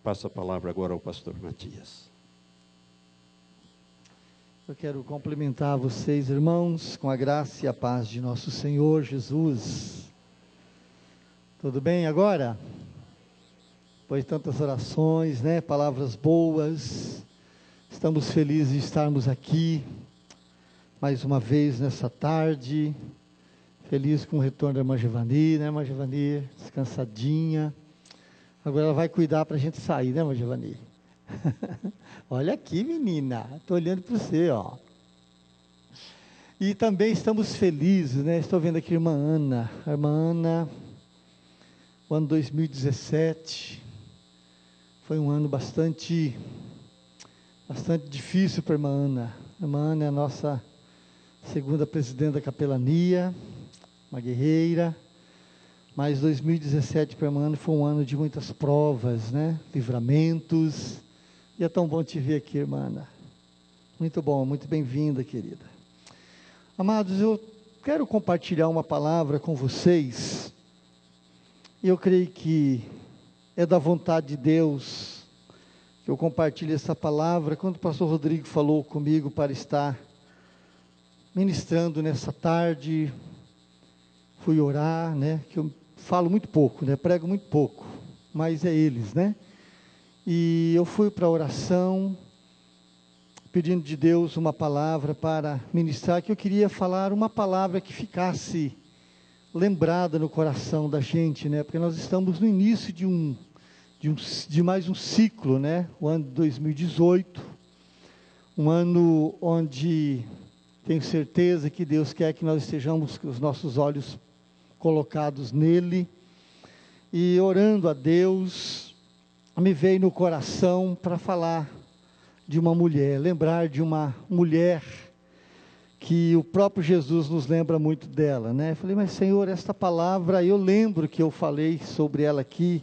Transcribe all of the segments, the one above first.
Passo a palavra agora ao pastor Matias. Eu quero cumprimentar vocês, irmãos, com a graça e a paz de nosso Senhor Jesus. Tudo bem agora? Depois de tantas orações, né? Palavras boas. Estamos felizes de estarmos aqui mais uma vez nessa tarde. Feliz com o retorno da irmã Giovani, né, irmã Giovani? Descansadinha. Agora ela vai cuidar para a gente sair, né, irmã Giovani? Olha aqui, menina. Estou olhando para você, ó. E também estamos felizes, né? Estou vendo aqui a irmã Ana. A irmã Ana, o ano 2017 foi um ano bastante difícil para a irmã Ana. A irmã Ana é a nossa segunda presidente da capelania, uma guerreira. Mas 2017 para a irmã Ana foi um ano de muitas provas, né? Livramentos. E é tão bom te ver aqui, irmã Ana. Muito bom, muito bem-vinda, querida. Amados, eu quero compartilhar uma palavra com vocês. E eu creio que é da vontade de Deus que eu compartilhe essa palavra. Quando o pastor Rodrigo falou comigo para estar ministrando nessa tarde, fui orar, né? Que eu falo muito pouco, né? Prego muito pouco, mas é eles, né? E eu fui para a oração, pedindo de Deus uma palavra para ministrar, que eu queria falar uma palavra que ficasse lembrada no coração da gente, né? Porque nós estamos no início de mais um ciclo, né? O ano de 2018, um ano onde tenho certeza que Deus quer que nós estejamos com os nossos olhos colocados nele, e orando a Deus, me veio no coração para falar de uma mulher, lembrar de uma mulher que o próprio Jesus nos lembra muito dela, né? Eu falei, mas Senhor, esta palavra, eu lembro que eu falei sobre ela aqui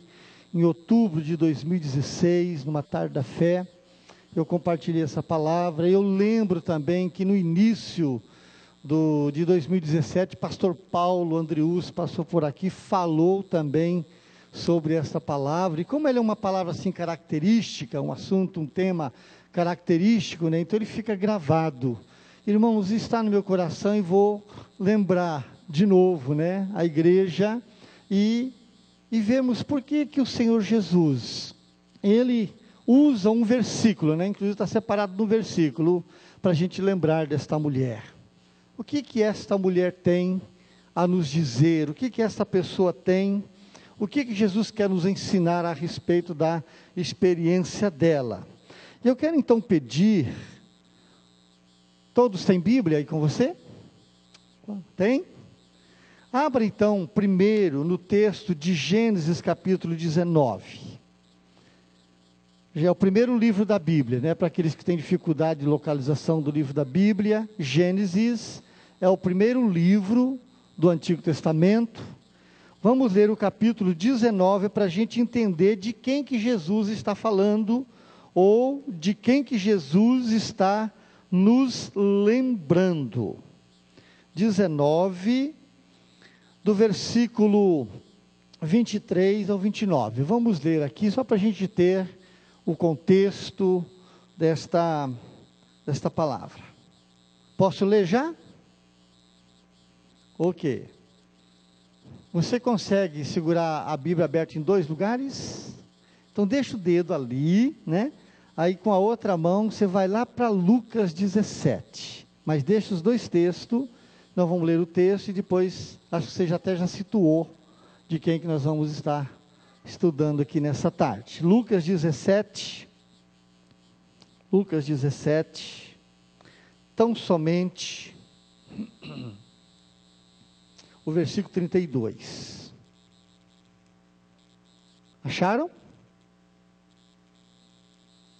em outubro de 2016, numa tarde da fé, eu compartilhei essa palavra. Eu lembro também que no início de 2017, pastor Paulo Andrius passou por aqui, falou também sobre essa palavra, e como ela é uma palavra assim característica, um assunto, um tema característico, né? Então ele fica gravado. Irmãos, está no meu coração e vou lembrar de novo, né? A igreja e vemos por que o Senhor Jesus, ele usa um versículo, né? Inclusive está separado no versículo, para a gente lembrar desta mulher. O que esta mulher tem a nos dizer? O que esta pessoa tem? O que Jesus quer nos ensinar a respeito da experiência dela? Eu quero então pedir, todos têm Bíblia aí com você? Tem? Abra então primeiro no texto de Gênesis capítulo 19. Já é o primeiro livro da Bíblia, né? Para aqueles que têm dificuldade de localização do livro da Bíblia, Gênesis é o primeiro livro do Antigo Testamento. Vamos ler o capítulo 19 para a gente entender de quem que Jesus está falando, ou de quem que Jesus está nos lembrando. 19, do versículo 23 ao 29. Vamos ler aqui, só para a gente ter o contexto desta palavra. Posso ler já? Ok. Você consegue segurar a Bíblia aberta em dois lugares? Então deixa o dedo ali, né? Aí com a outra mão você vai lá para Lucas 17. Mas deixa os dois textos, nós vamos ler o texto e depois, acho que você já situou de quem que nós vamos estar estudando aqui nessa tarde. Lucas 17, tão somente o versículo 32. Acharam?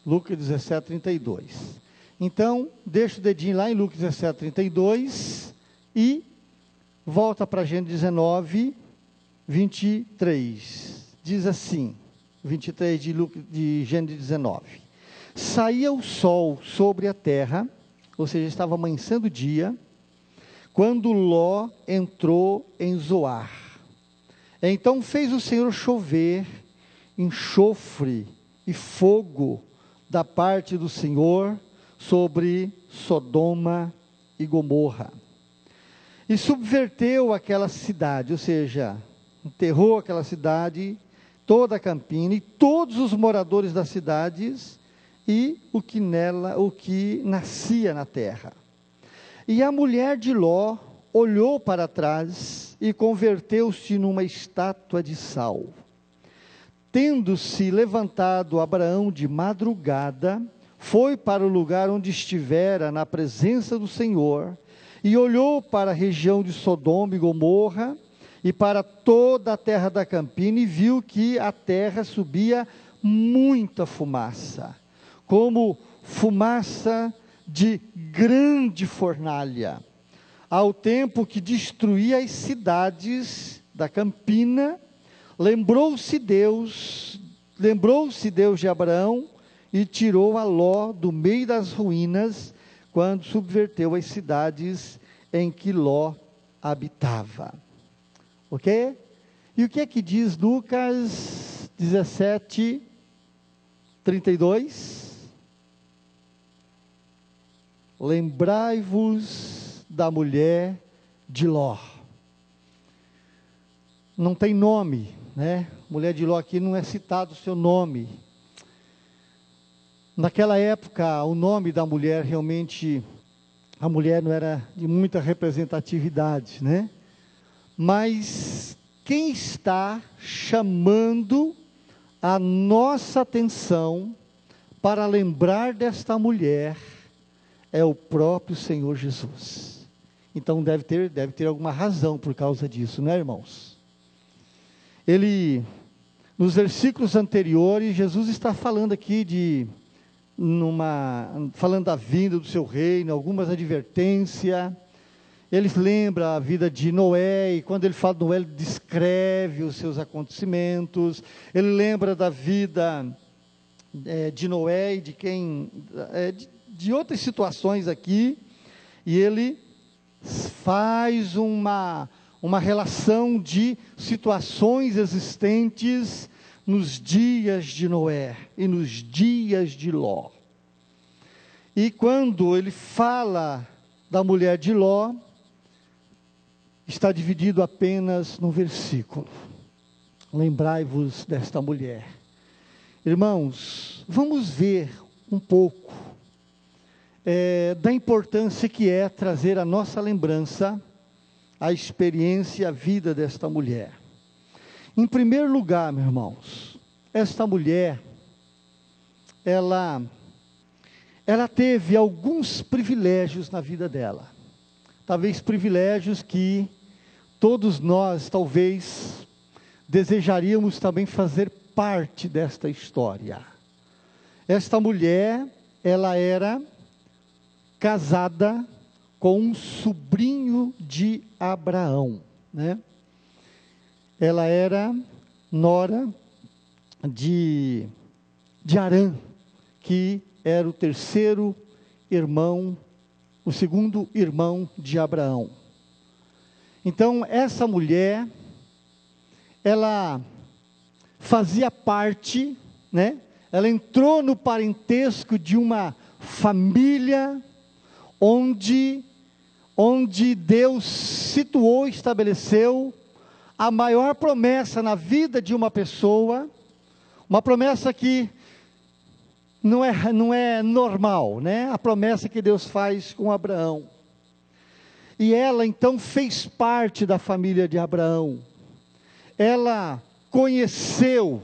Lucas 17, 32. Então, deixa o dedinho lá em Lucas 17, 32 e volta para Gênesis 19, 23. Diz assim, 23 de Gênesis 19. Saía o sol sobre a terra, ou seja, estava amanhecendo o dia, quando Ló entrou em Zoar. Então fez o Senhor chover enxofre e fogo da parte do Senhor sobre Sodoma e Gomorra. E subverteu aquela cidade, ou seja, enterrou aquela cidade, toda a campina e todos os moradores das cidades e o que nascia na terra. E a mulher de Ló olhou para trás e converteu-se numa estátua de sal. Tendo-se levantado Abraão de madrugada, foi para o lugar onde estivera na presença do Senhor, e olhou para a região de Sodoma e Gomorra, e para toda a terra da campina, e viu que a terra subia muita fumaça, como fumaça de grande fornalha, ao tempo que destruía as cidades da campina. Lembrou-se Deus de Abraão, e tirou a Ló do meio das ruínas, quando subverteu as cidades em que Ló habitava. Ok? E o que é que diz Lucas 17, 32? Lembrai-vos da mulher de Ló. Não tem nome, né? Mulher de Ló aqui não é citado o seu nome. Naquela época, o nome da mulher realmente, a mulher não era de muita representatividade, né? Mas quem está chamando a nossa atenção para lembrar desta mulher é o próprio Senhor Jesus. Então deve ter alguma razão por causa disso, né, irmãos? Nos versículos anteriores, Jesus está falando aqui falando da vinda do seu reino, algumas advertências. Ele lembra a vida de Noé, e quando ele fala de Noé, ele descreve os seus acontecimentos. Ele lembra da vida de Noé e de outras situações aqui, e ele faz uma relação de situações existentes nos dias de Noé e nos dias de Ló. E quando ele fala da mulher de Ló, está dividido apenas no versículo. Lembrai-vos desta mulher. Irmãos, vamos ver um pouco da importância que é trazer à nossa lembrança a experiência e a vida desta mulher. Em primeiro lugar, meus irmãos, esta mulher, ela teve alguns privilégios na vida dela. Talvez privilégios que todos nós, talvez, desejaríamos também fazer parte desta história. Esta mulher, ela era casada com um sobrinho de Abraão, né? Ela era nora de Harã, que era o terceiro irmão, o segundo irmão de Abraão. Então, essa mulher, ela fazia parte, né? Ela entrou no parentesco de uma família onde Deus situou, estabeleceu a maior promessa na vida de uma pessoa, uma promessa que não é normal, né? A promessa que Deus faz com Abraão. E ela então fez parte da família de Abraão. Ela conheceu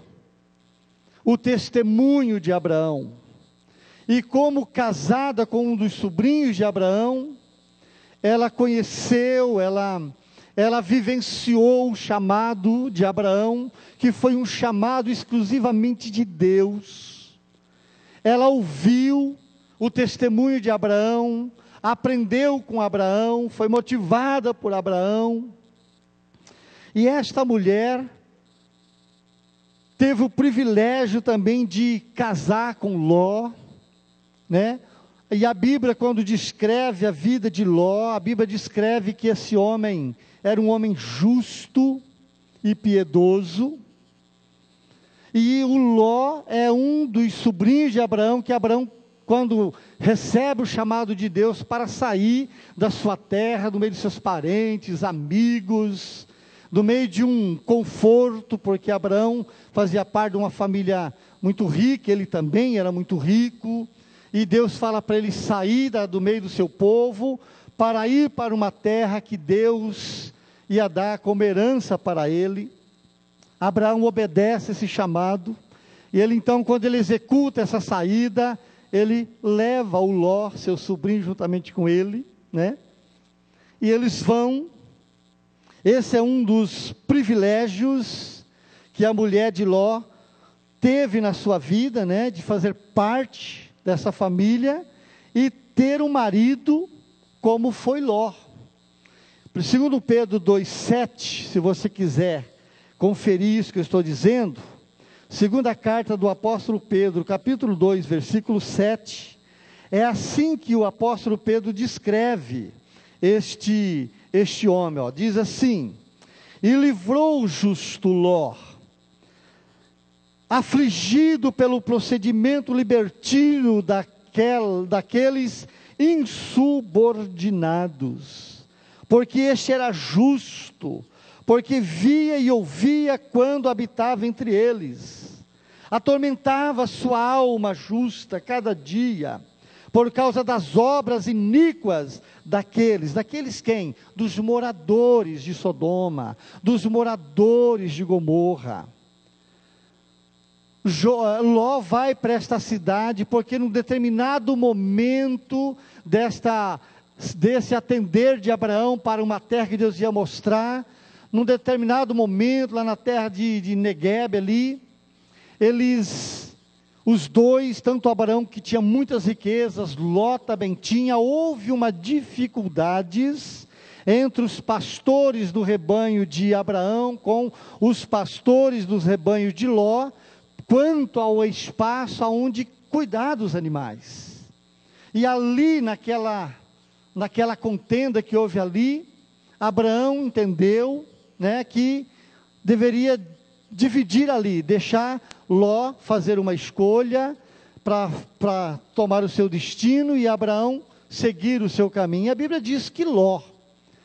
o testemunho de Abraão. E como casada com um dos sobrinhos de Abraão, ela conheceu, ela vivenciou o chamado de Abraão, que foi um chamado exclusivamente de Deus. Ela ouviu o testemunho de Abraão, aprendeu com Abraão, foi motivada por Abraão. E esta mulher teve o privilégio também de casar com Ló, né? E a Bíblia, quando descreve a vida de Ló, a Bíblia descreve que esse homem era um homem justo e piedoso. E o Ló é um dos sobrinhos de Abraão, que Abraão, quando recebe o chamado de Deus para sair da sua terra, do meio de seus parentes, amigos, do meio de um conforto, porque Abraão fazia parte de uma família muito rica, ele também era muito rico, e Deus fala para ele sair do meio do seu povo, para ir para uma terra que Deus ia dar como herança para ele. Abraão obedece esse chamado, e ele então, quando ele executa essa saída, ele leva o Ló, seu sobrinho, juntamente com ele, né? E eles vão. Esse é um dos privilégios que a mulher de Ló teve na sua vida, né? De fazer parte dessa família e ter um marido como foi Ló. Segundo Pedro 2,7, se você quiser conferir isso que eu estou dizendo, segunda carta do apóstolo Pedro, capítulo 2, versículo 7, é assim que o apóstolo Pedro descreve este homem, ó, diz assim: e livrou o justo Ló, afligido pelo procedimento libertino daqueles insubordinados, porque este era justo, porque via e ouvia quando habitava entre eles, atormentava sua alma justa cada dia, por causa das obras iníquas daqueles quem? Dos moradores de Sodoma, dos moradores de Gomorra. Ló vai para esta cidade, porque num determinado momento desse atender de Abraão para uma terra que Deus ia mostrar, num determinado momento, lá na terra de Negueb ali, os dois, tanto Abraão, que tinha muitas riquezas, Ló também tinha, houve uma dificuldades entre os pastores do rebanho de Abraão, com os pastores dos rebanhos de Ló, quanto ao espaço aonde cuidar dos animais. E ali, naquela contenda que houve ali, Abraão entendeu, né, que deveria dividir ali, deixar Ló fazer uma escolha para tomar o seu destino e Abraão seguir o seu caminho. A Bíblia diz que Ló,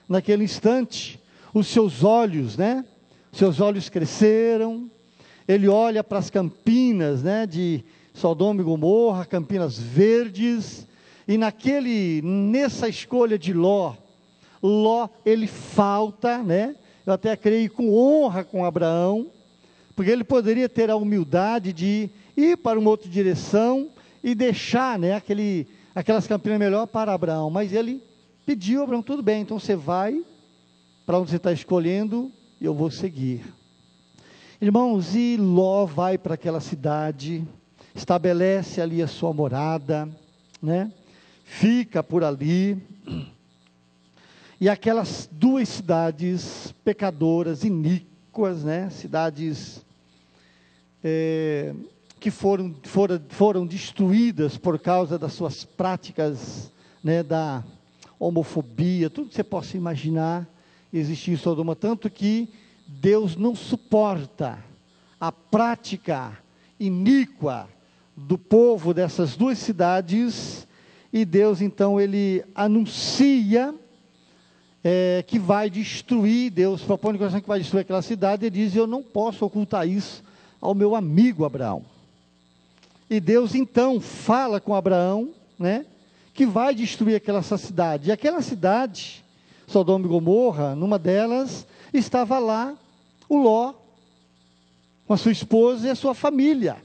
naquele instante, os seus olhos, né, seus olhos cresceram, ele olha para as campinas, né, de Sodoma e Gomorra, campinas verdes, e nessa escolha de Ló, ele falta, né, eu até creio com honra com Abraão, porque ele poderia ter a humildade de ir para uma outra direção e deixar, né, aquelas campinas melhor para Abraão, mas ele pediu a Abraão: tudo bem, então você vai para onde você está escolhendo e eu vou seguir. Irmãos, e Ló vai para aquela cidade, estabelece ali a sua morada, né, fica por ali, e aquelas duas cidades pecadoras, iníquas, né, cidades que foram destruídas por causa das suas práticas, né, da homofobia, tudo que você possa imaginar, existia em Sodoma, tanto que Deus não suporta a prática iníqua do povo dessas duas cidades, e Deus então ele anuncia que vai destruir, Deus propõe no coração que vai destruir aquela cidade, e diz: eu não posso ocultar isso ao meu amigo Abraão. E Deus então fala com Abraão, né, que vai destruir aquela cidade, e aquela cidade, Sodoma e Gomorra, numa delas, estava lá o Ló, com a sua esposa e a sua família,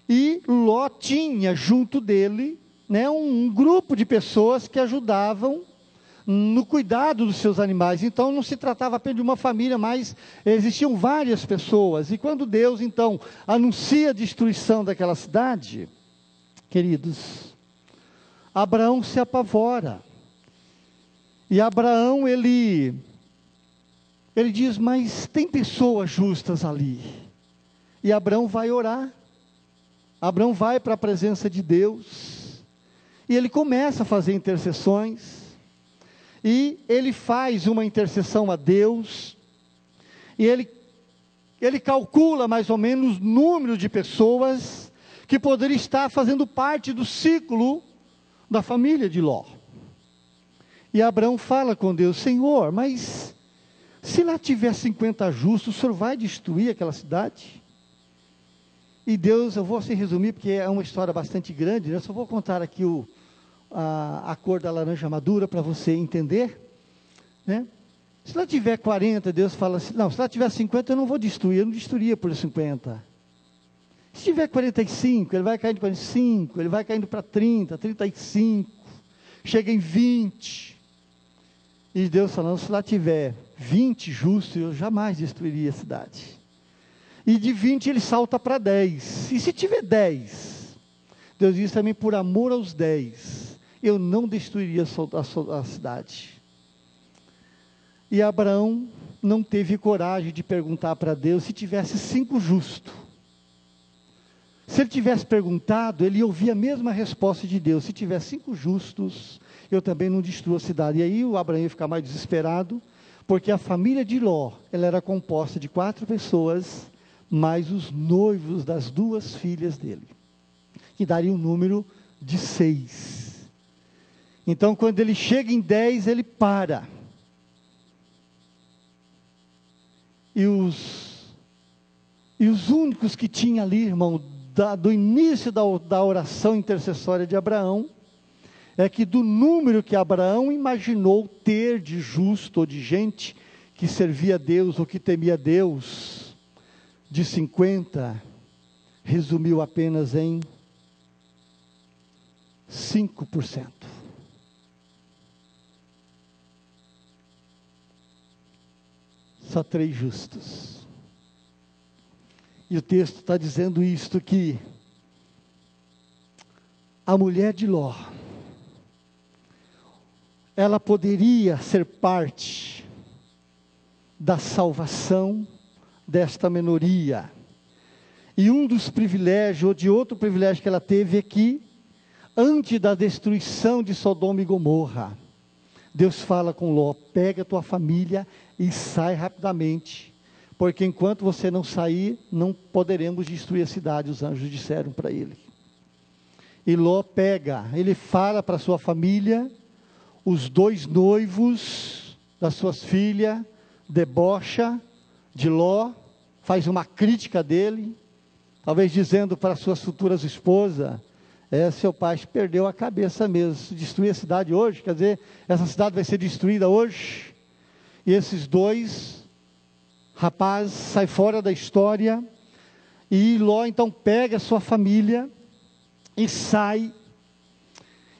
e Ló tinha junto dele, né, um grupo de pessoas que ajudavam no cuidado dos seus animais. Então não se tratava apenas de uma família, mas existiam várias pessoas. E quando Deus então anuncia a destruição daquela cidade, queridos, Abraão se apavora. E Abraão ele diz: mas tem pessoas justas ali. E Abraão vai orar. Abraão vai para a presença de Deus. E ele começa a fazer intercessões. E ele faz uma intercessão a Deus, e ele ele calcula mais ou menos o número de pessoas que poderiam estar fazendo parte do ciclo da família de Ló. E Abraão fala com Deus: Senhor, mas se lá tiver 50 justos, o Senhor vai destruir aquela cidade? E Deus, eu vou assim resumir, porque é uma história bastante grande, né? Eu só vou contar aqui a cor da laranja madura para você entender, né? Se lá tiver 40, Deus fala assim: não, se lá tiver 50, eu não vou destruir, eu não destruiria por 50. Se tiver 45, ele vai caindo para 45, ele vai caindo para 30, 35, chega em 20. E Deus falando: se lá tiver 20 justos, eu jamais destruiria a cidade. E de 20 ele salta para 10. E se tiver 10, Deus diz também: por amor aos 10, eu não destruiria a cidade. E Abraão não teve coragem de perguntar para Deus se tivesse 5 justos. Se ele tivesse perguntado, ele ia ouvir a mesma resposta de Deus: se tiver 5 justos, eu também não destruo a cidade. E aí o Abraão ia ficar mais desesperado, porque a família de Ló, ela era composta de 4 pessoas, mais os noivos das 2 filhas dele, que daria um número de 6. Então, quando ele chega em 10, ele para. E os únicos que tinha ali, irmão, do início da oração intercessória de Abraão, é que do número que Abraão imaginou ter de justo, ou de gente que servia a Deus, ou que temia a Deus, de 50, resumiu apenas em 5%. Só 3 justos. E o texto está dizendo isto, que a mulher de Ló, ela poderia ser parte da salvação desta minoria. E um dos privilégios, ou de outro privilégio que ela teve, é que, antes da destruição de Sodoma e Gomorra, Deus fala com Ló: pega a tua família e sai rapidamente, porque enquanto você não sair, não poderemos destruir a cidade, os anjos disseram para ele. E Ló pega, ele fala para a sua família, os 2 noivos das suas filhas, debocha de Ló, faz uma crítica dele, talvez dizendo para suas futuras esposas: seu pai perdeu a cabeça mesmo, se destruir a cidade hoje, quer dizer, essa cidade vai ser destruída hoje. E esses 2 rapazes saem fora da história, e Ló então pega a sua família e sai.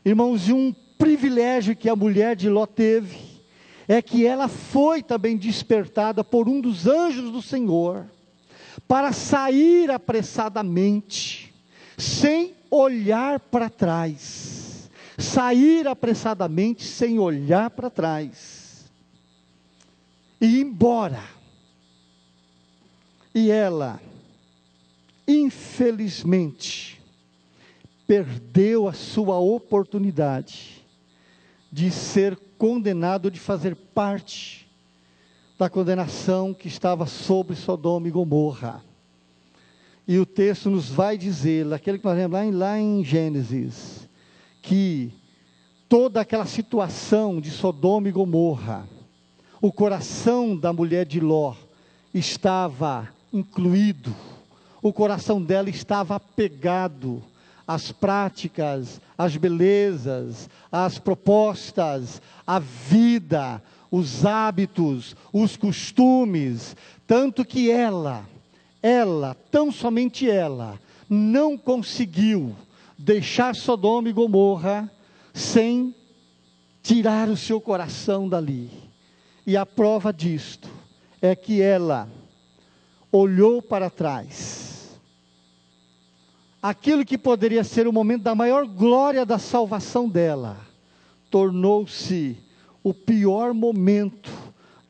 Irmãos, e um privilégio que a mulher de Ló teve, é que ela foi também despertada por um dos anjos do Senhor, para sair apressadamente, sem olhar para trás. Sair apressadamente, sem olhar para trás. E ir embora. E ela, infelizmente, perdeu a sua oportunidade de ser condenado, de fazer parte da condenação que estava sobre Sodoma e Gomorra. E o texto nos vai dizer, aquele que nós lemos lá em Gênesis, que toda aquela situação de Sodoma e Gomorra, o coração da mulher de Ló estava incluído, o coração dela estava apegado às práticas, às belezas, às propostas, à vida, os hábitos, os costumes, tanto que ela, tão somente ela, não conseguiu deixar Sodoma e Gomorra sem tirar o seu coração dali. E a prova disto é que ela olhou para trás. Aquilo que poderia ser o momento da maior glória da salvação dela, tornou-se o pior momento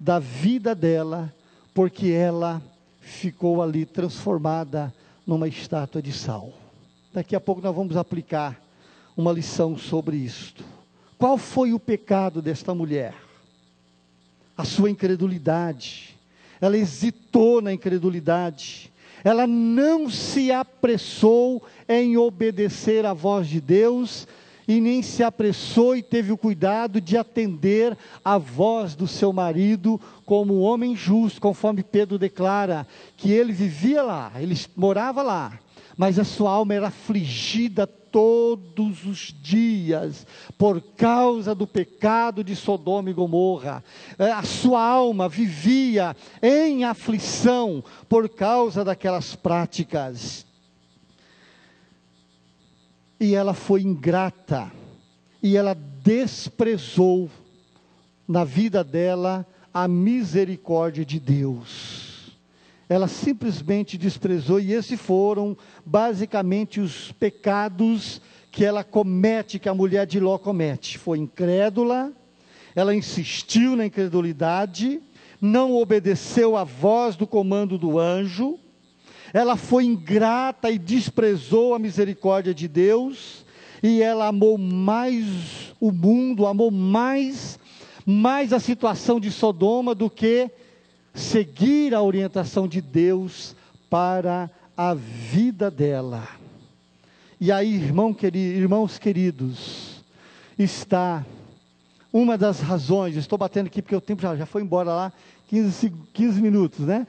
da vida dela, porque ela ficou ali transformada numa estátua de sal. Daqui a pouco nós vamos aplicar uma lição sobre isto. Qual foi o pecado desta mulher? A sua incredulidade. ela hesitou na incredulidade, ela não se apressou em obedecer à voz de Deus, e nem se apressou e teve o cuidado de atender à voz do seu marido como um homem justo, conforme Pedro declara, que ele vivia lá, ele morava lá, mas a sua alma era afligida todos os dias, por causa do pecado de Sodoma e Gomorra. A sua alma vivia em aflição, por causa daquelas práticas. E ela foi ingrata, e ela desprezou na vida dela a misericórdia de Deus. Ela simplesmente desprezou, e esses foram basicamente os pecados que ela comete, que a mulher de Ló comete. Foi incrédula, ela insistiu na incredulidade, não obedeceu à voz do comando do anjo, ela foi ingrata e desprezou a misericórdia de Deus, e ela amou mais o mundo, amou mais a situação de Sodoma do que seguir a orientação de Deus para a vida dela. E aí, irmãos queridos, está uma das razões, estou batendo aqui porque o tempo já foi embora lá, 15 minutos, né?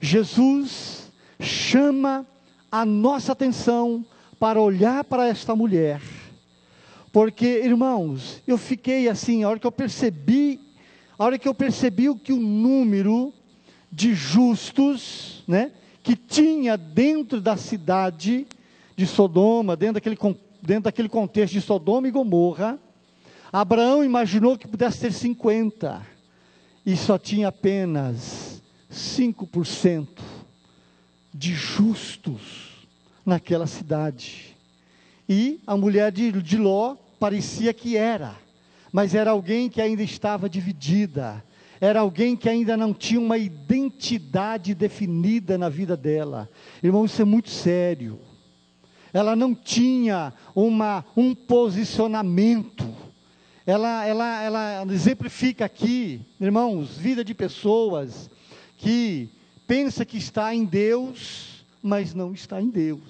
Jesus chama a nossa atenção para olhar para esta mulher, porque, irmãos, eu fiquei assim, a hora que eu percebi que o número de justos, né, que tinha dentro da cidade de Sodoma, dentro daquele contexto de Sodoma e Gomorra, Abraão imaginou que pudesse ter 50, e só tinha apenas 5% de justos naquela cidade. E a mulher de Ló parecia que era, mas era alguém que ainda estava dividida, era alguém que ainda não tinha uma identidade definida na vida dela. Irmão, isso é muito sério. Ela não tinha um posicionamento. Ela exemplifica aqui, irmãos, vida de pessoas que pensa que está em Deus, mas não está em Deus.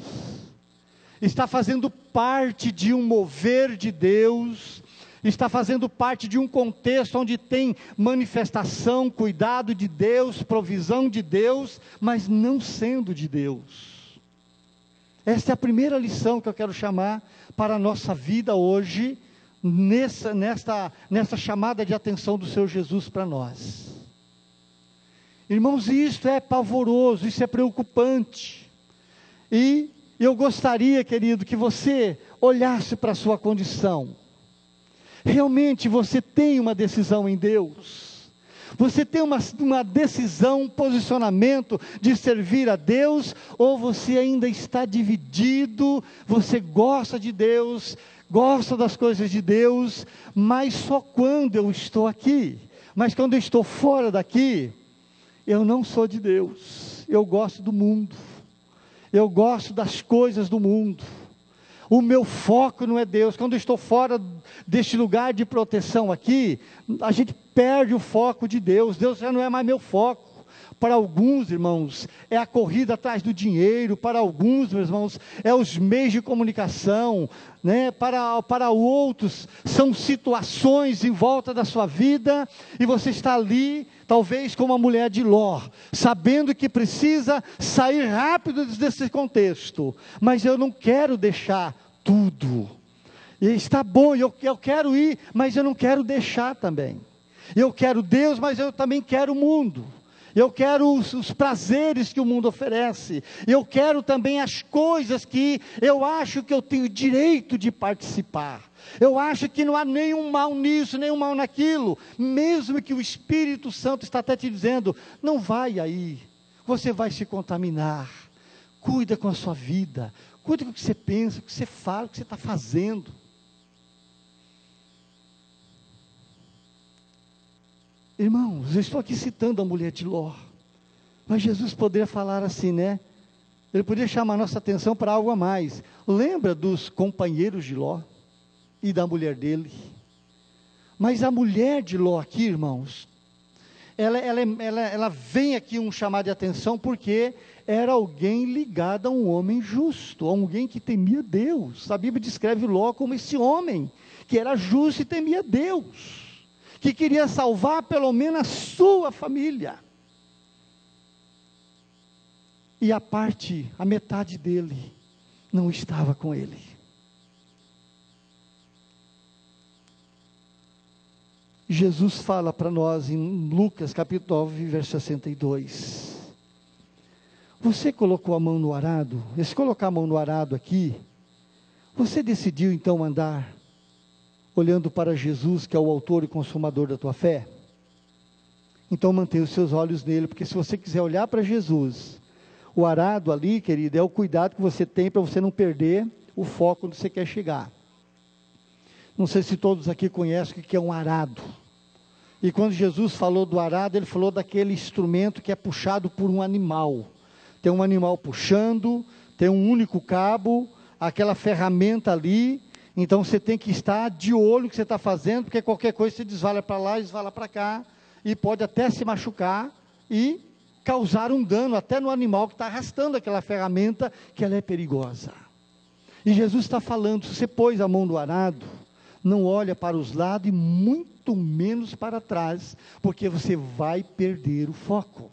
Está fazendo parte de um mover de Deus, está fazendo parte de um contexto onde tem manifestação, cuidado de Deus, provisão de Deus, mas não sendo de Deus. Esta é a primeira lição que eu quero chamar para a nossa vida hoje, nesta chamada de atenção do Senhor Jesus para nós. Irmãos, isto é pavoroso, isso é preocupante. E eu gostaria, querido, que você olhasse para a sua condição. Realmente você tem uma decisão em Deus? Você tem uma decisão, um posicionamento de servir a Deus? Ou você ainda está dividido, você gosta de Deus, gosta das coisas de Deus, mas só quando eu estou aqui. Mas quando eu estou fora daqui, eu não sou de Deus, eu gosto do mundo, eu gosto das coisas do mundo, o meu foco não é Deus. Quando eu estou fora deste lugar de proteção aqui, a gente perde o foco de Deus, Deus já não é mais meu foco. Para alguns, irmãos, é a corrida atrás do dinheiro, para alguns, meus irmãos, é os meios de comunicação, né? Para outros, são situações em volta da sua vida, e você está ali, talvez como a mulher de Ló, sabendo que precisa sair rápido desse contexto, mas eu não quero deixar tudo, e está bom, eu quero ir, mas eu não quero deixar também, eu quero Deus, mas eu também quero o mundo. Eu quero os prazeres que o mundo oferece, eu quero também as coisas que eu acho que eu tenho direito de participar, eu acho que não há nenhum mal nisso, nenhum mal naquilo, mesmo que o Espírito Santo está até te dizendo, não vai aí, você vai se contaminar, cuida com a sua vida, cuida com o que você pensa, o que você fala, o que você está fazendo. Irmãos, eu estou aqui citando a mulher de Ló, mas Jesus poderia falar assim, né? Ele poderia chamar a nossa atenção para algo a mais. Lembra dos companheiros de Ló e da mulher dele? Mas a mulher de Ló aqui, irmãos, ela vem aqui um chamado de atenção, porque era alguém ligado a um homem justo, a alguém que temia Deus. A Bíblia descreve Ló como esse homem, que era justo e temia Deus, que queria salvar pelo menos a sua família. E a metade dele não estava com ele. Jesus fala para nós em Lucas capítulo 9, verso 62. Você colocou a mão no arado? Se colocar a mão no arado aqui, você decidiu então andar olhando para Jesus, que é o autor e consumador da tua fé? Então mantenha os seus olhos nele, porque se você quiser olhar para Jesus, o arado ali, querido, é o cuidado que você tem para você não perder o foco onde você quer chegar. Não sei se todos aqui conhecem o que é um arado. E quando Jesus falou do arado, ele falou daquele instrumento que é puxado por um animal. Tem um animal puxando, tem um único cabo, aquela ferramenta ali. Então você tem que estar de olho no que você está fazendo, porque qualquer coisa você desvala para lá, desvala para cá, e pode até se machucar e causar um dano até no animal que está arrastando aquela ferramenta, que ela é perigosa. E Jesus está falando, se você pôs a mão no arado, não olha para os lados e muito menos para trás, porque você vai perder o foco.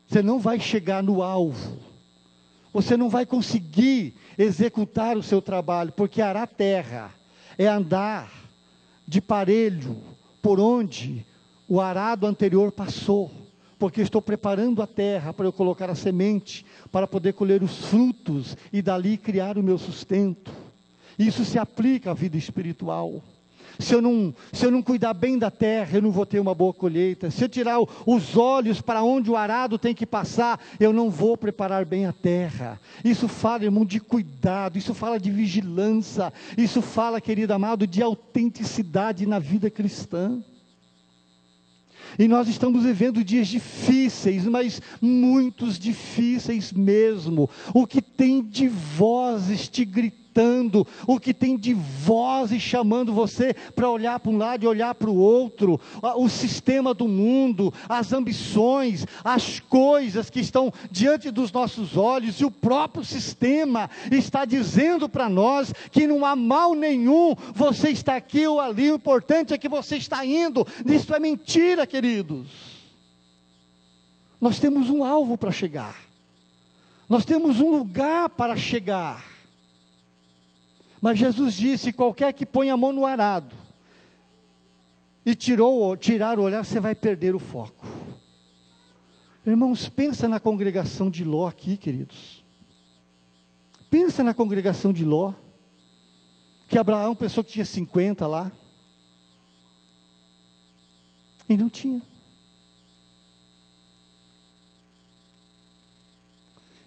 Você não vai chegar no alvo. Você não vai conseguir executar o seu trabalho, porque arar terra é andar de parelho por onde o arado anterior passou, porque eu estou preparando a terra para eu colocar a semente, para poder colher os frutos e dali criar o meu sustento. Isso se aplica à vida espiritual. Se eu não cuidar bem da terra, eu não vou ter uma boa colheita. Se eu tirar os olhos para onde o arado tem que passar, eu não vou preparar bem a terra. Isso fala, irmão, de cuidado, isso fala de vigilância, isso fala, querido amado, de autenticidade na vida cristã. E nós estamos vivendo dias difíceis, mas muitos difíceis mesmo. O que tem de vozes te gritando, o que tem de vozes chamando você para olhar para um lado e olhar para o outro, o sistema do mundo, as ambições, as coisas que estão diante dos nossos olhos, e o próprio sistema está dizendo para nós que não há mal nenhum, você está aqui ou ali, o importante é que você está indo. Isso é mentira, queridos. Nós temos um alvo para chegar, nós temos um lugar para chegar. Mas Jesus disse, qualquer que põe a mão no arado e tirar o olhar, você vai perder o foco. Irmãos, pensa na congregação de Ló aqui, queridos. Pensa na congregação de Ló, que Abraão pensou que tinha 50 lá, e não tinha.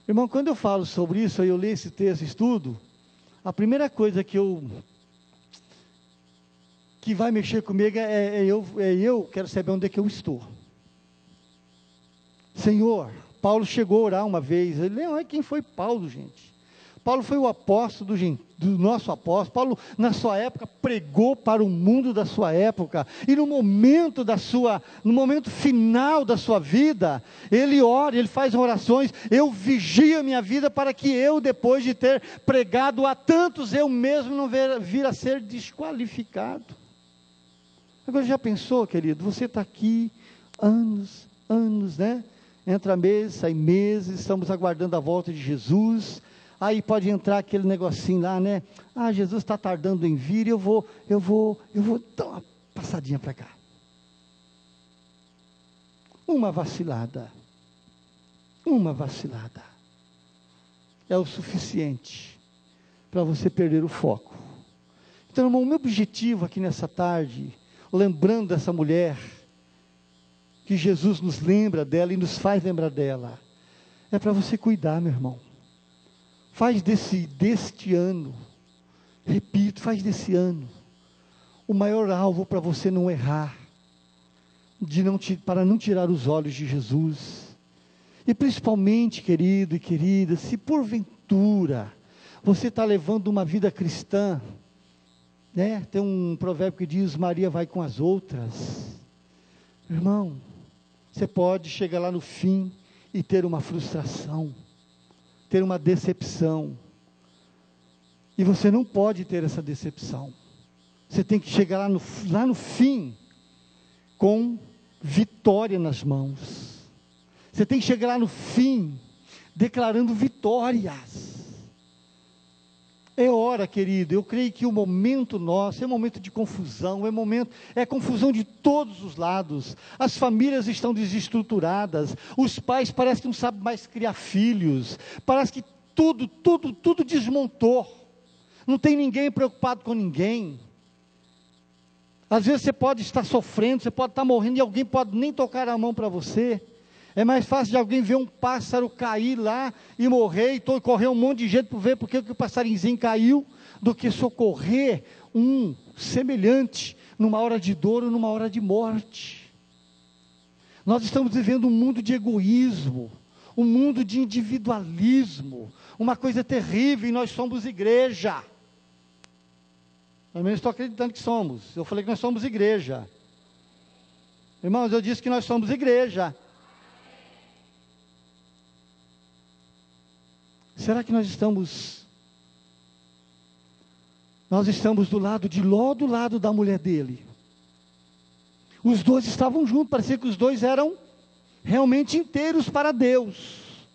Irmão, quando eu falo sobre isso, aí eu leio esse texto, estudo, a primeira coisa que vai mexer comigo eu quero saber onde é que eu estou. Senhor, Paulo chegou a orar uma vez, ele não é quem foi Paulo, gente. Paulo foi o apóstolo do nosso apóstolo. Paulo, na sua época, pregou para o mundo da sua época, e no momento final da sua vida, ele ora, ele faz orações, eu vigio a minha vida para que eu, depois de ter pregado a tantos, eu mesmo não vir a ser desqualificado. Agora já pensou, querido, você está aqui, anos, né? Entra meses, sai meses, estamos aguardando a volta de Jesus. Aí pode entrar aquele negocinho lá, né? Ah, Jesus está tardando em vir, eu vou dar uma passadinha para cá. Uma vacilada é o suficiente para você perder o foco. Então, irmão, o meu objetivo aqui nessa tarde, lembrando dessa mulher, que Jesus nos lembra dela e nos faz lembrar dela, é para você cuidar, meu irmão. Faz deste ano, repito, faz desse ano, o maior alvo para você não errar, para não tirar os olhos de Jesus. E principalmente, querido e querida, se porventura você está levando uma vida cristã, né? Tem um provérbio que diz, Maria vai com as outras. Irmão, você pode chegar lá no fim e ter uma frustração, ter uma decepção. E você não pode ter essa decepção. Você tem que chegar lá no fim com vitória nas mãos. Você tem que chegar lá no fim declarando vitórias. É hora, querido, eu creio que o momento nosso é momento de confusão, é confusão de todos os lados. As famílias estão desestruturadas, os pais parecem que não sabem mais criar filhos, parece que tudo desmontou. Não tem ninguém preocupado com ninguém. Às vezes você pode estar sofrendo, você pode estar morrendo e alguém pode nem tocar a mão para você. É mais fácil de alguém ver um pássaro cair lá e morrer, e correr um monte de gente para ver porque o passarinhozinho caiu, do que socorrer um semelhante numa hora de dor ou numa hora de morte. Nós estamos vivendo um mundo de egoísmo, um mundo de individualismo, uma coisa terrível, e nós somos igreja. Pelo menos estou acreditando que somos. Eu falei que nós somos igreja. Irmãos, eu disse que nós somos igreja. Será que nós estamos do lado de Ló, do lado da mulher dele? Os dois estavam juntos, parecia que os dois eram realmente inteiros para Deus.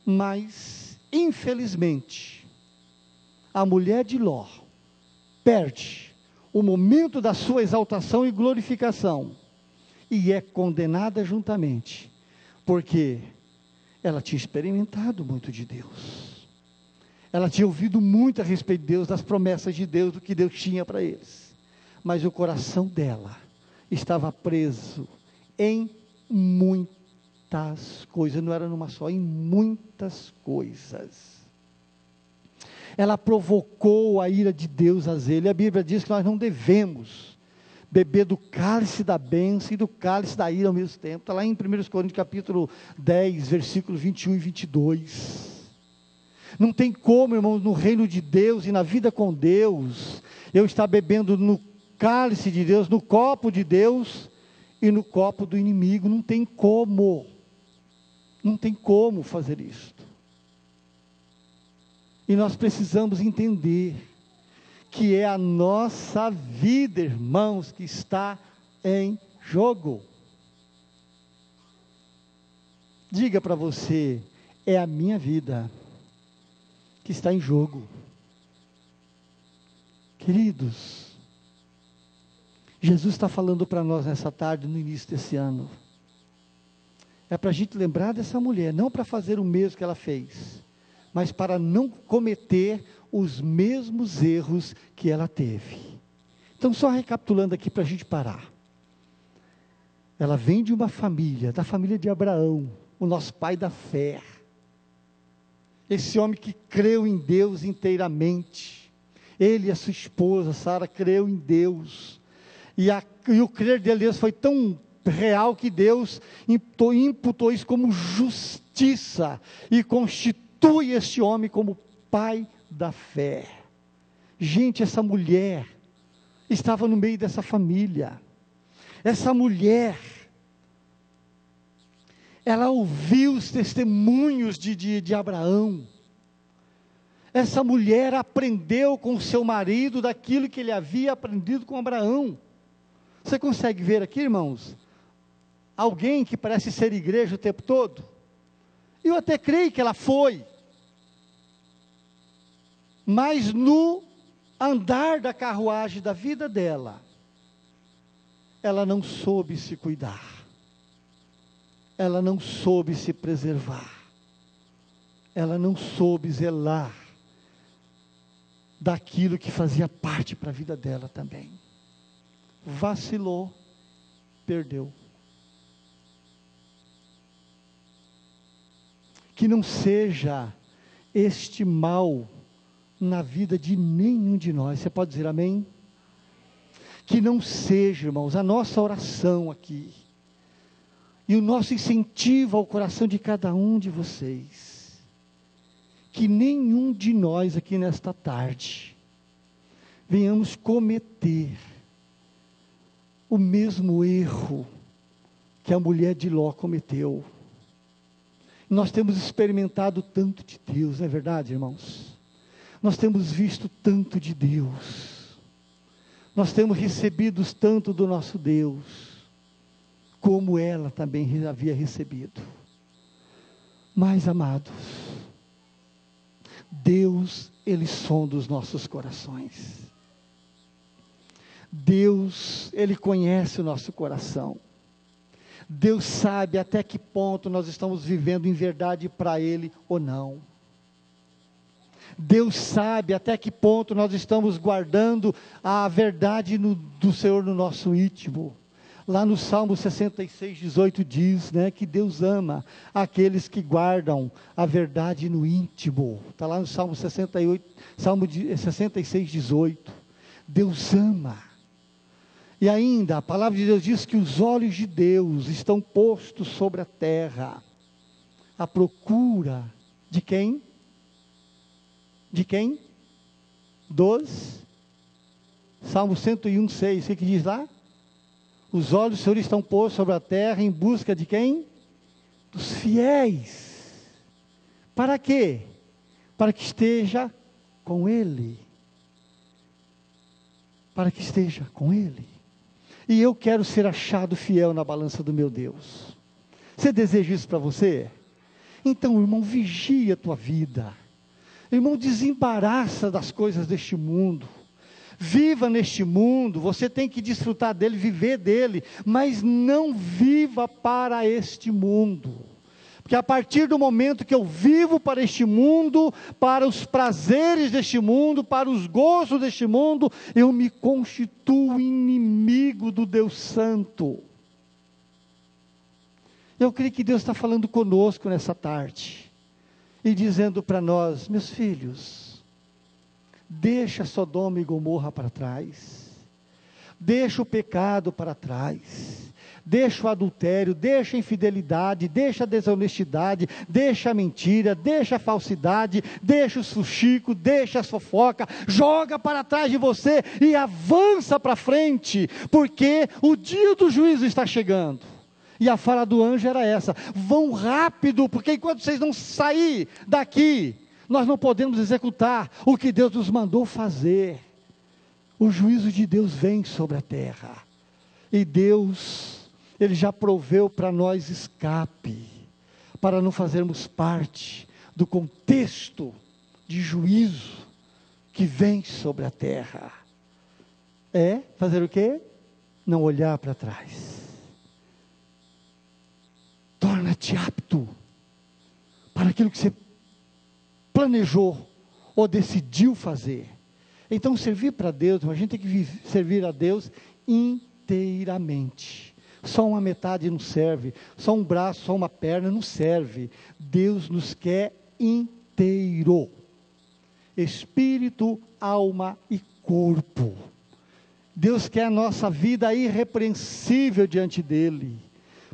Mas, infelizmente, a mulher de Ló perde o momento da sua exaltação e glorificação, e é condenada juntamente, porque ela tinha experimentado muito de Deus, ela tinha ouvido muito a respeito de Deus, das promessas de Deus, do que Deus tinha para eles, mas o coração dela estava preso em muitas coisas, não era numa só, em muitas coisas. Ela provocou a ira de Deus a ele. A Bíblia diz que nós não devemos beber do cálice da bênção e do cálice da ira ao mesmo tempo. Está lá em 1 Coríntios capítulo 10, versículos 21 e 22. Não tem como, irmãos, no reino de Deus e na vida com Deus, eu estar bebendo no cálice de Deus, no copo de Deus e no copo do inimigo. Não tem como. Não tem como fazer isso. E nós precisamos entender que é a nossa vida, irmãos, que está em jogo. Diga para você, é a minha vida que está em jogo. Queridos, Jesus está falando para nós nessa tarde, no início desse ano. É para a gente lembrar dessa mulher, não para fazer o mesmo que ela fez, mas para não cometer os mesmos erros que ela teve. Então, só recapitulando aqui para a gente parar. Ela vem de uma família, da família de Abraão, o nosso pai da fé. Esse homem que creu em Deus inteiramente. Ele e a sua esposa, Sara, creu em Deus. E o crer de Deus foi tão real que Deus imputou isso como justiça e constitui este homem como pai da fé. Gente, essa mulher estava no meio dessa família. Essa mulher, ela ouviu os testemunhos de Abraão. Essa mulher aprendeu com o seu marido daquilo que ele havia aprendido com Abraão. Você consegue ver aqui, irmãos, alguém que parece ser igreja o tempo todo? Eu até creio que ela foi, mas no andar da carruagem da vida dela, ela não soube se cuidar, ela não soube se preservar, ela não soube zelar daquilo que fazia parte para a vida dela também. Vacilou, perdeu. Que não seja este mal na vida de nenhum de nós. Você pode dizer amém? Que não seja, irmãos, a nossa oração aqui e o nosso incentivo ao coração de cada um de vocês, que nenhum de nós aqui nesta tarde venhamos cometer o mesmo erro que a mulher de Ló cometeu. Nós temos experimentado tanto de Deus, não é verdade, irmãos? Nós temos visto tanto de Deus. Nós temos recebido tanto do nosso Deus, como ela também havia recebido. Mas, amados, Deus, Ele sonda os nossos corações. Deus, Ele conhece o nosso coração. Deus sabe até que ponto nós estamos vivendo em verdade para Ele ou não. Deus sabe até que ponto nós estamos guardando a verdade do Senhor no nosso íntimo. Lá no Salmo 66, 18 diz, que Deus ama aqueles que guardam a verdade no íntimo. Está lá no Salmo 66, 18. Deus ama. E ainda, a palavra de Deus diz que os olhos de Deus estão postos sobre a terra, à procura de quem? De quem? Salmo 101, 6, o que diz lá? Os olhos do Senhor estão postos sobre a terra em busca de quem? Dos fiéis. Para quê? Para que esteja com Ele. Para que esteja com Ele. E eu quero ser achado fiel na balança do meu Deus. Você deseja isso para você? Então, irmão, vigia a tua vida. Irmão, desembaraça das coisas deste mundo. Viva neste mundo, você tem que desfrutar dele, viver dele, mas não viva para este mundo. Porque a partir do momento que eu vivo para este mundo, para os prazeres deste mundo, para os gostos deste mundo, eu me constituo inimigo do Deus Santo. Eu creio que Deus está falando conosco nessa tarde, e dizendo para nós, meus filhos, deixa Sodoma e Gomorra para trás, deixa o pecado para trás, deixa o adultério, deixa a infidelidade, deixa a desonestidade, deixa a mentira, deixa a falsidade, deixa o fuxico, deixa a fofoca, joga para trás de você e avança para frente, porque o dia do juízo está chegando. E a fala do anjo era essa: vão rápido, porque enquanto vocês não saírem daqui, nós não podemos executar o que Deus nos mandou fazer. O juízo de Deus vem sobre a terra. E Deus, Ele já proveu para nós escape, para não fazermos parte do contexto de juízo que vem sobre a terra. É fazer o quê? Não olhar para trás. Torna-te apto para aquilo que você planejou ou decidiu fazer. Então, servir para Deus, a gente tem que servir a Deus inteiramente. Só uma metade não serve, só um braço, só uma perna não serve. Deus nos quer inteiro, espírito, alma e corpo. Deus quer a nossa vida irrepreensível diante dEle.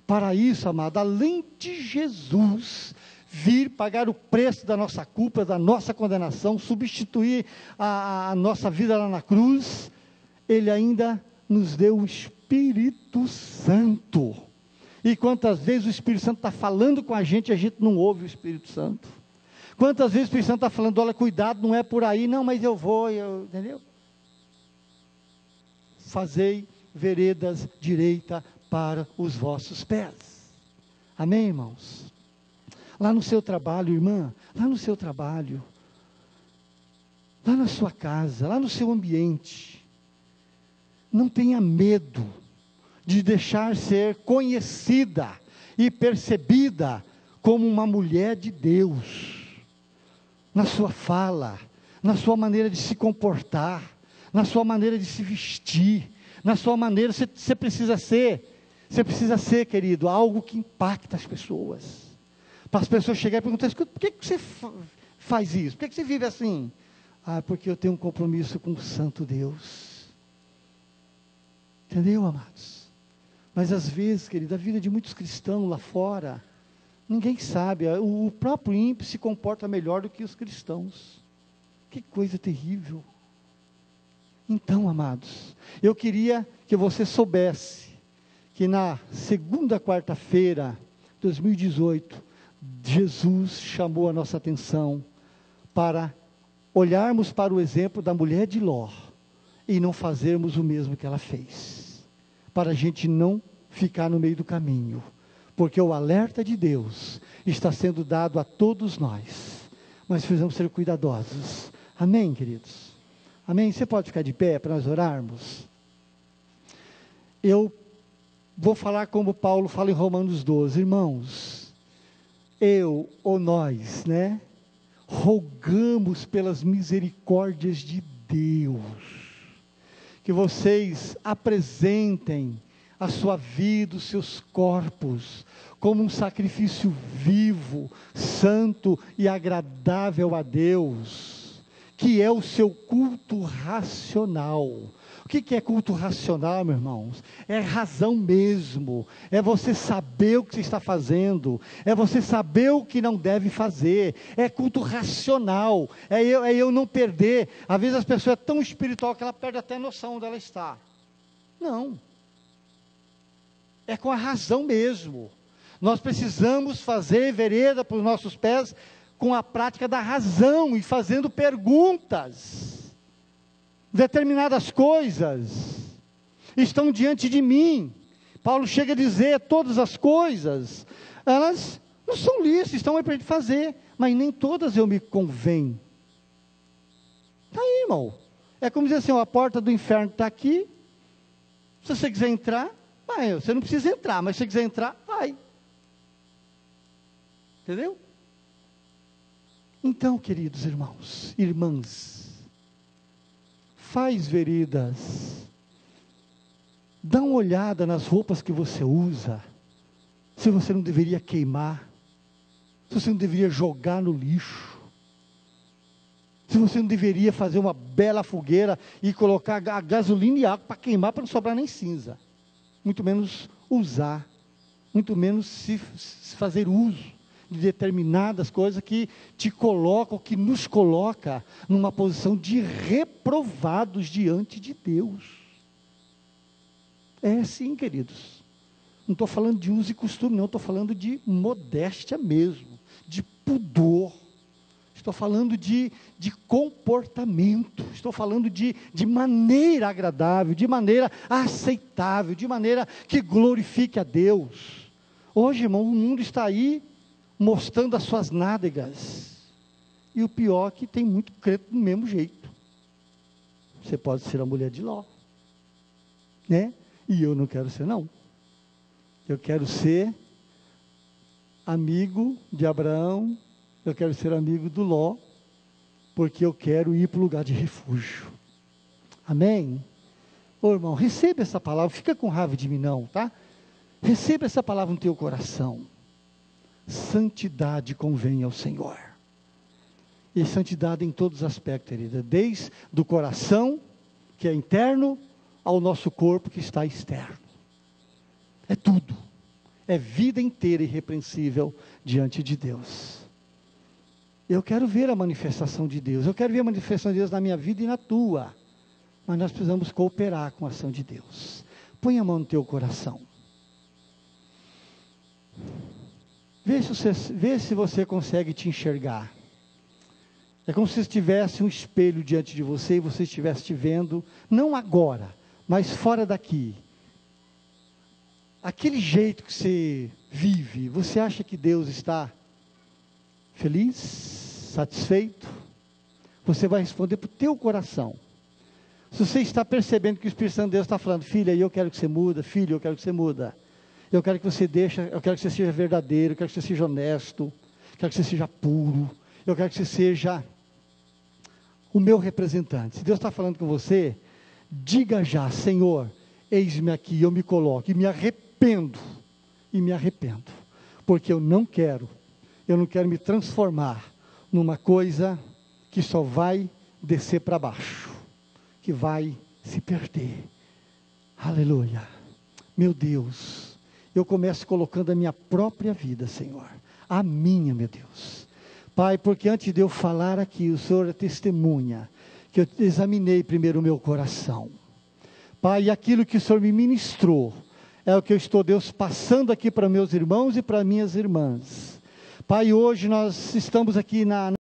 Para isso, amado, além de Jesus vir pagar o preço da nossa culpa, da nossa condenação, substituir a nossa vida lá na cruz, Ele ainda nos deu o Espírito Santo. E quantas vezes o Espírito Santo está falando com a gente não ouve o Espírito Santo? Quantas vezes o Espírito Santo está falando, olha, cuidado, não é por aí, não, mas eu vou, entendeu? Fazei veredas direita para os vossos pés. Amém, irmãos? Lá no seu trabalho, irmã, lá no seu trabalho, lá na sua casa, lá no seu ambiente, não tenha medo de deixar ser conhecida e percebida como uma mulher de Deus, na sua fala, na sua maneira de se comportar, na sua maneira de se vestir, na sua maneira, você precisa ser, querido, algo que impacta as pessoas. Para as pessoas chegarem e perguntar, por que você faz isso? Por que você vive assim? Porque eu tenho um compromisso com o Santo Deus. Entendeu, amados? Mas às vezes, querido, a vida de muitos cristãos lá fora, ninguém sabe, o próprio ímpio se comporta melhor do que os cristãos. Que coisa terrível. Então, amados, eu queria que você soubesse que na segunda quarta-feira de 2018, Jesus chamou a nossa atenção para olharmos para o exemplo da mulher de Ló e não fazermos o mesmo que ela fez, para a gente não ficar no meio do caminho, porque o alerta de Deus está sendo dado a todos nós, mas precisamos ser cuidadosos. Amém, queridos? Amém? Você pode ficar de pé para nós orarmos? Eu vou falar como Paulo fala em Romanos 12, irmãos, eu ou nós, né, rogamos pelas misericórdias de Deus, que vocês apresentem a sua vida, os seus corpos, como um sacrifício vivo, santo e agradável a Deus, que é o seu culto racional. O que é culto racional, meus irmãos? É razão mesmo, é você saber o que você está fazendo, é você saber o que não deve fazer, é culto racional, é eu não perder. Às vezes as pessoas é tão espiritual que ela perde até a noção onde ela está. Não, é com a razão mesmo. Nós precisamos fazer vereda para os nossos pés com a prática da razão e fazendo perguntas. Determinadas coisas estão diante de mim. Paulo chega a dizer, todas as coisas, elas não são lícitas, estão aí para a gente fazer, mas nem todas eu me convém. Está aí, irmão. É como dizer assim, ó, a porta do inferno está aqui, se você quiser entrar, vai, você não precisa entrar, mas se você quiser entrar, vai. Entendeu? Então, queridos irmãos, irmãs, faz veredas, dá uma olhada nas roupas que você usa, se você não deveria queimar, se você não deveria jogar no lixo, se você não deveria fazer uma bela fogueira e colocar a gasolina e água para queimar, para não sobrar nem cinza, muito menos usar, muito menos se fazer uso de determinadas coisas que te colocam, que nos coloca numa posição de reprovados diante de Deus. É sim, queridos. Não estou falando de uso e costume, não. Estou falando de modéstia mesmo, de pudor. Estou falando de comportamento. Estou falando de maneira agradável, de maneira aceitável, de maneira que glorifique a Deus. Hoje, irmão, o mundo está aí mostrando as suas nádegas, e o pior é que tem muito crente do mesmo jeito. Você pode ser a mulher de Ló, né? E eu não quero ser, não. Eu quero ser amigo de Abraão, eu quero ser amigo do Ló, porque eu quero ir para o lugar de refúgio. Amém? Ô irmão, receba essa palavra, fica com raiva de mim não, tá? Receba essa palavra no teu coração. Santidade convém ao Senhor, e santidade em todos os aspectos, querida, desde do coração, que é interno, ao nosso corpo, que está externo, é tudo, é vida inteira irrepreensível diante de Deus. Eu quero ver a manifestação de Deus, eu quero ver a manifestação de Deus na minha vida e na tua, mas nós precisamos cooperar com a ação de Deus. Põe a mão no teu coração. Vê se você consegue te enxergar. É como se tivesse um espelho diante de você e você estivesse te vendo, não agora, mas fora daqui. Aquele jeito que você vive, você acha que Deus está feliz, satisfeito? Você vai responder para o teu coração. Se você está percebendo que o Espírito Santo de Deus está falando, filha, eu quero que você muda, filho, eu quero que você muda. Eu quero que você eu quero que você seja verdadeiro, eu quero que você seja honesto, eu quero que você seja puro, eu quero que você seja o meu representante. Se Deus está falando com você, diga já, Senhor, eis-me aqui, eu me coloco, e me arrependo, porque eu não quero me transformar numa coisa que só vai descer para baixo, que vai se perder. Aleluia. Meu Deus, eu começo colocando a minha própria vida, Senhor, a minha, meu Deus. Pai, porque antes de eu falar aqui, o Senhor é testemunha, que eu examinei primeiro o meu coração. Pai, aquilo que o Senhor me ministrou, é o que eu estou, Deus, passando aqui para meus irmãos e para minhas irmãs. Pai, hoje nós estamos aqui na